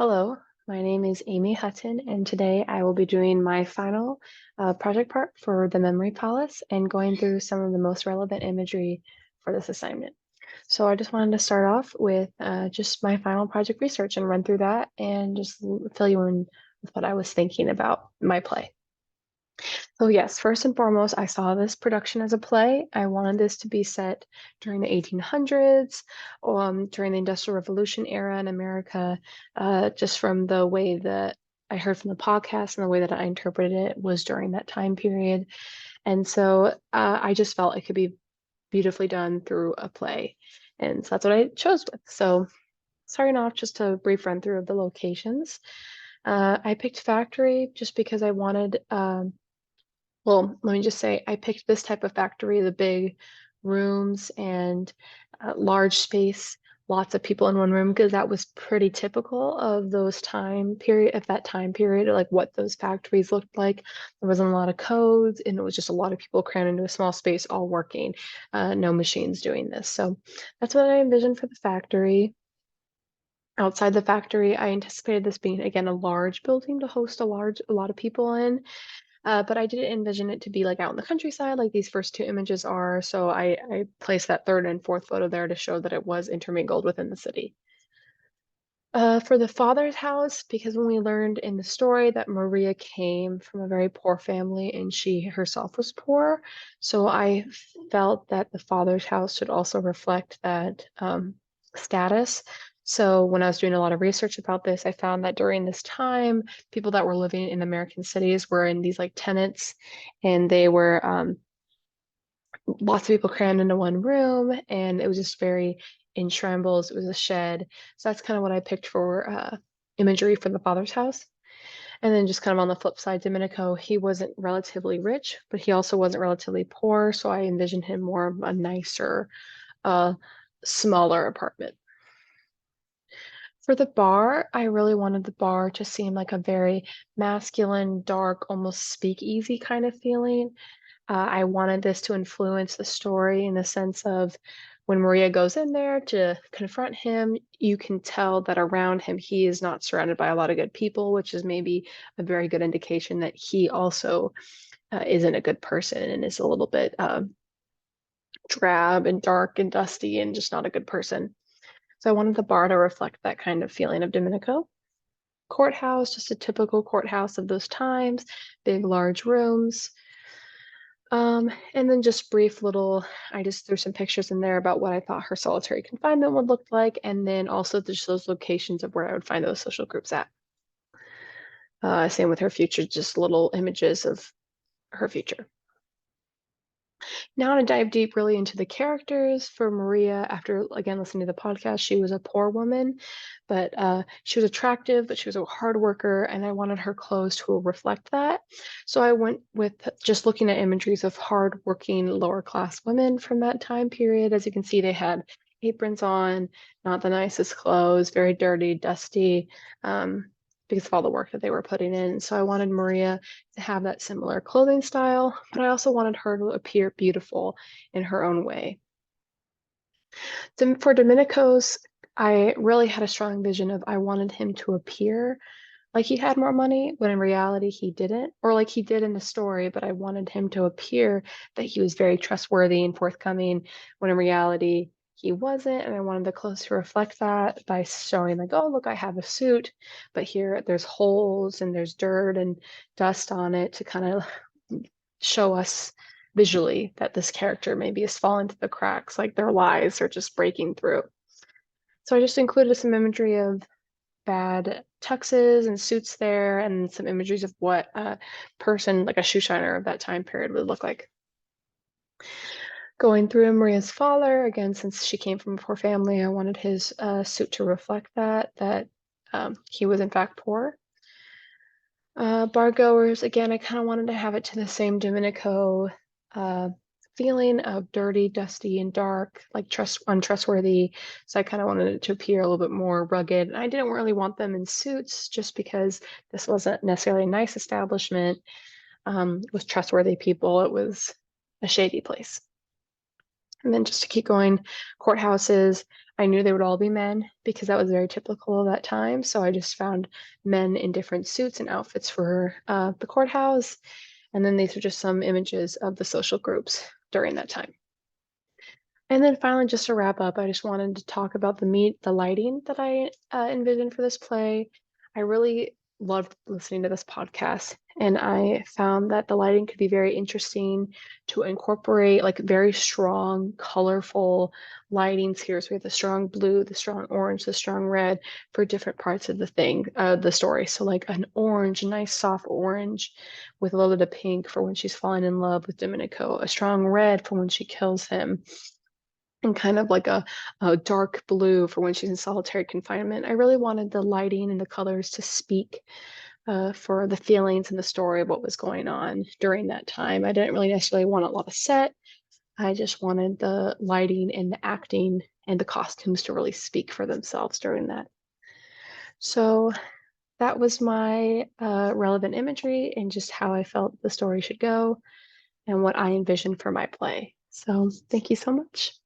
Hello, my name is Amy Hutton, and today I will be doing my final project part for the Memory Palace and going through some of the most relevant imagery for this assignment. So I just wanted to start off with just my final project research and run through that and just fill you in with what I was thinking about my play. So yes, first and foremost, I saw this production as a play. I wanted this to be set during the 1800s, during the Industrial Revolution era in America, just from the way that I heard from the podcast and the way that I interpreted it was during that time period. And so I just felt it could be beautifully done through a play. And so that's what I chose with. So starting off, just a brief run through of the locations. I picked factory just because I wanted well, let me just say, I picked this type of factory, the big rooms and large space, lots of people in one room, because that was pretty typical of those time period, of that time period, like what those factories looked like. There wasn't a lot of codes, and it was just a lot of people crammed into a small space, all working, no machines doing this. So that's what I envisioned for the factory. Outside the factory, I anticipated this being, again, a large building to host a lot of people in. But I didn't envision it to be like out in the countryside like these first two images are. So I placed that third and fourth photo there to show that it was intermingled within the city. For the father's house, because when we learned in the story that Maria came from a very poor family and she herself was poor, so I felt that the father's house should also reflect that status. So when I was doing a lot of research about this, I found that during this time, people that were living in American cities were in these like tenants, and they were lots of people crammed into one room, and it was just very in shambles. It was a shed. So that's kind of what I picked for imagery for the father's house. And then just kind of on the flip side, Domenico, he wasn't relatively rich, but he also wasn't relatively poor. So I envisioned him more of a nicer, uh, smaller apartment. For the bar, I really wanted the bar to seem like a very masculine, dark, almost speakeasy kind of feeling. I wanted this to influence the story in the sense of when Maria goes in there to confront him, you can tell that around him he is not surrounded by a lot of good people, which is maybe a very good indication that he also isn't a good person and is a little bit drab and dark and dusty and just not a good person. So I wanted the bar to reflect that kind of feeling of Domenico. Courthouse, just a typical courthouse of those times, big, large rooms. And then just brief little, I just threw some pictures in there about what I thought her solitary confinement would look like, and then also just those locations of where I would find those social groups at. Same with her future, just little images of her future. Now to dive deep really into the characters for Maria, after again listening to the podcast, she was a poor woman, but she was attractive, but she was a hard worker, and I wanted her clothes to reflect that. So I went with just looking at imageries of hardworking lower class women from that time period. As you can see, they had aprons on, not the nicest clothes, very dirty, dusty. Because of all the work that they were putting in. So I wanted Maria to have that similar clothing style, but I also wanted her to appear beautiful in her own way. For Domenico's, I really had a strong vision of I wanted him to appear like he had more money, when in reality he didn't, or like he did in the story, but I wanted him to appear that he was very trustworthy and forthcoming, when in reality he wasn't. And I wanted the clothes to reflect that by showing like, oh, look, I have a suit, but here there's holes and there's dirt and dust on it to kind of show us visually that this character maybe is falling through the cracks, like their lies are just breaking through. So I just included some imagery of bad tuxes and suits there, and some imageries of what a person, like a shoe shiner of that time period, would look like. Going through Maria's father, again, since she came from a poor family, I wanted his suit to reflect that he was in fact poor. Bar goers, again, I kind of wanted to have it to the same Domenico feeling of dirty, dusty, and dark, like untrustworthy. So I kind of wanted it to appear a little bit more rugged. And I didn't really want them in suits just because this wasn't necessarily a nice establishment with trustworthy people. It was a shady place. And then just to keep going, courthouses, I knew they would all be men because that was very typical of that time. So I just found men in different suits and outfits for the courthouse. And then these are just some images of the social groups during that time. And then finally, just to wrap up, I just wanted to talk about the lighting that I envisioned for this play. I really loved listening to this podcast, and I found that the lighting could be very interesting to incorporate like very strong, colorful lightings here. So we have the strong blue, the strong orange, the strong red for different parts of the story. So like an orange, a nice soft orange with a little bit of pink for when she's falling in love with Domenico, a strong red for when she kills him and kind of like a dark blue for when she's in solitary confinement. I really wanted the lighting and the colors to speak for the feelings and the story of what was going on during that time. I didn't really necessarily want a lot of set. I just wanted the lighting and the acting and the costumes to really speak for themselves during that. So that was my relevant imagery and just how I felt the story should go and what I envisioned for my play. So thank you so much.